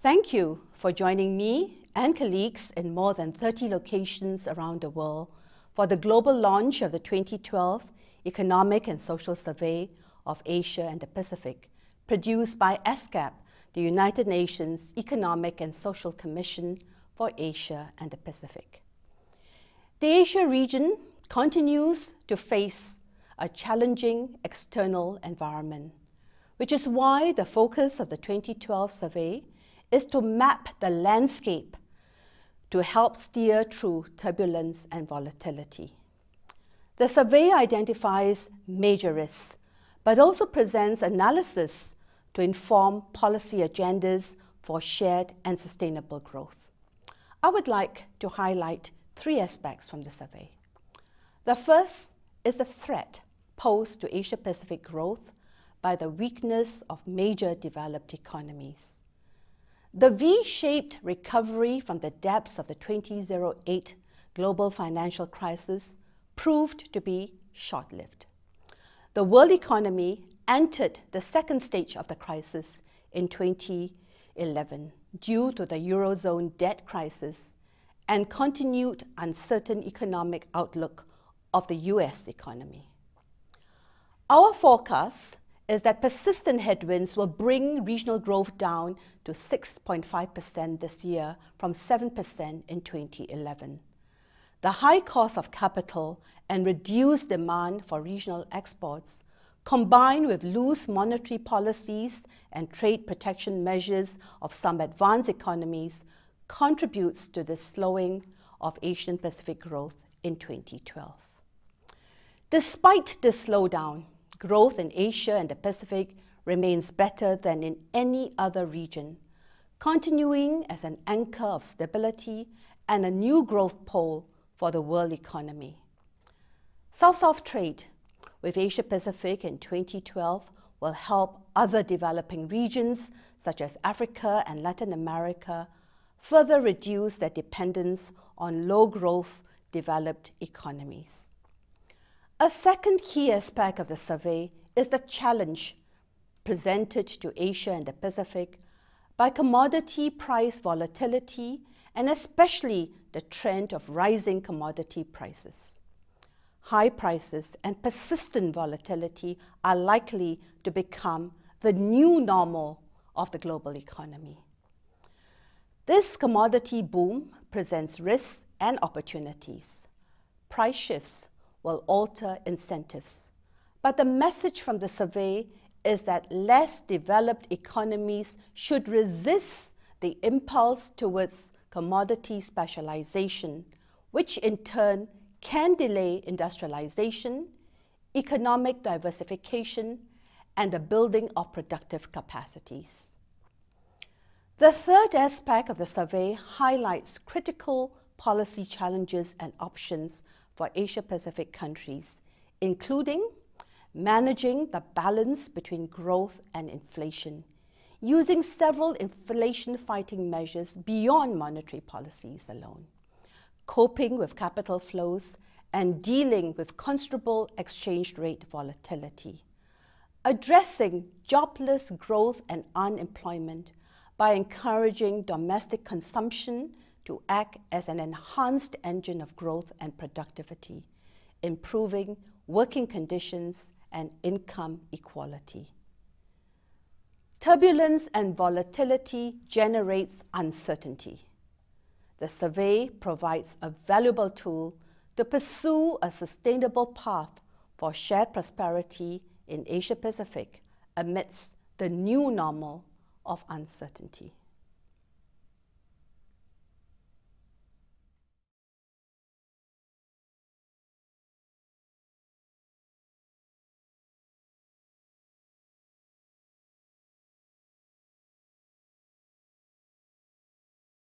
Thank you for joining me and colleagues in more than 30 locations around the world for the global launch of the 2012 Economic and Social Survey of Asia and the Pacific, produced by ESCAP, the United Nations Economic and Social Commission for Asia and the Pacific. The Asia region continues to face a challenging external environment, which is why the focus of the 2012 survey is to map the landscape to help steer through turbulence and volatility. The survey identifies major risks, but also presents analysis to inform policy agendas for shared and sustainable growth. I would like to highlight three aspects from the survey. The first is the threat posed to Asia-Pacific growth by the weakness of major developed economies. The V-shaped recovery from the depths of the 2008 global financial crisis proved to be short-lived. The world economy entered the second stage of the crisis in 2011 due to the Eurozone debt crisis and continued uncertain economic outlook of the US economy. Our forecast is that persistent headwinds will bring regional growth down to 6.5% this year from 7% in 2011. The high cost of capital and reduced demand for regional exports, combined with loose monetary policies and trade protection measures of some advanced economies, contributes to the slowing of Asian Pacific growth in 2012. Despite this slowdown, growth in Asia and the Pacific remains better than in any other region, continuing as an anchor of stability and a new growth pole for the world economy. South-South trade with Asia-Pacific in 2012 will help other developing regions such as Africa and Latin America further reduce their dependence on low-growth developed economies. A second key aspect of the survey is the challenge presented to Asia and the Pacific by commodity price volatility and especially the trend of rising commodity prices. High prices and persistent volatility are likely to become the new normal of the global economy. This commodity boom presents risks and opportunities. Price shifts will alter incentives. But the message from the survey is that less developed economies should resist the impulse towards commodity specialization, which in turn can delay industrialization, economic diversification, and the building of productive capacities. The third aspect of the survey highlights critical policy challenges and options for Asia-Pacific countries, including managing the balance between growth and inflation, using several inflation-fighting measures beyond monetary policies alone, coping with capital flows, and dealing with considerable exchange rate volatility, addressing jobless growth and unemployment by encouraging domestic consumption to act as an enhanced engine of growth and productivity, improving working conditions and income equality. Turbulence and volatility generates uncertainty. The survey provides a valuable tool to pursue a sustainable path for shared prosperity in Asia-Pacific amidst the new normal of uncertainty.